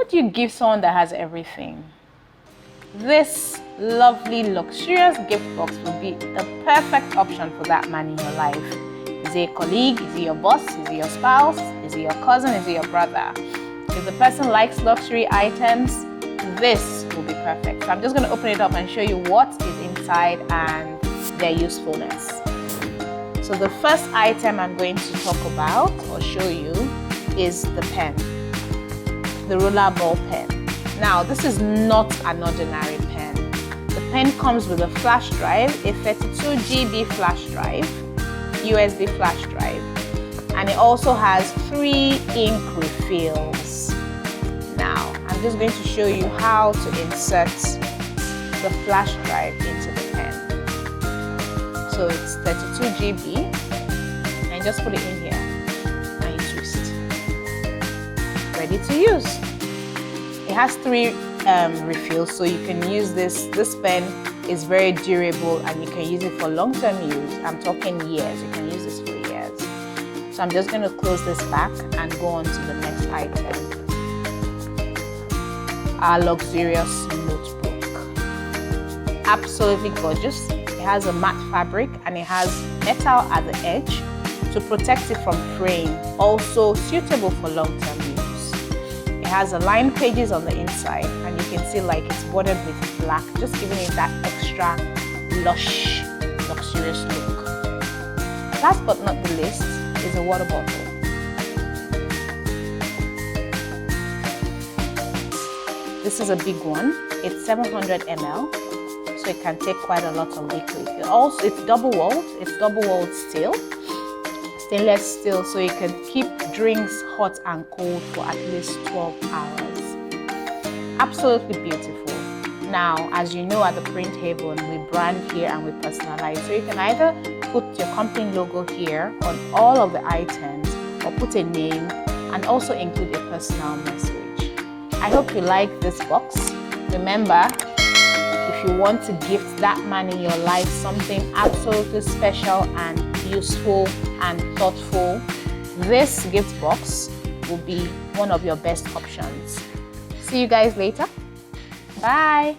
What do you give someone that has everything? This lovely, luxurious gift box will be the perfect option for that man in your life. Is he a colleague? Is he your boss? Is he your spouse? Is he your cousin? Is he your brother? If the person likes luxury items, this will be perfect. So I'm just going to open it up and show you what is inside and their usefulness. So the first item I'm going to talk about or show you is the pen, the roller ball pen. Now, this is not an ordinary pen. The pen comes with a flash drive, a 32 GB flash drive, USB flash drive, and it also has 3 ink refills. Now, I'm just going to show you how to insert the flash drive into the pen. So it's 32 GB, and just put it in here and you twist. Ready to use. It has 3 refills, so you can use this. This pen is very durable and you can use it for long-term use. I'm talking years. You can use this for years. So I'm just going to close this back and go on to the next item. Our luxurious notebook. Absolutely gorgeous. It has a matte fabric and it has metal at the edge to protect it from fraying. Also suitable for long-term use. It has aligned pages on the inside and you can see like it's bordered with black, just giving it that extra lush, luxurious look. Last but not the least is a water bottle. This is a big one. It's 700 ml, so it can take quite a lot of liquid. It's double-walled. It's double-walled steel, stainless steel, so you can keep drinks hot and cold for at least 12 hours. Absolutely beautiful. Now, as you know, at the Print Haven, we brand here and we personalize. So you can either put your company logo here on all of the items or put a name and also include a personal message. I hope you like this box. Remember, if you want to gift that man in your life something absolutely special and useful and thoughtful, this gift box will be one of your best options. See you guys later. Bye.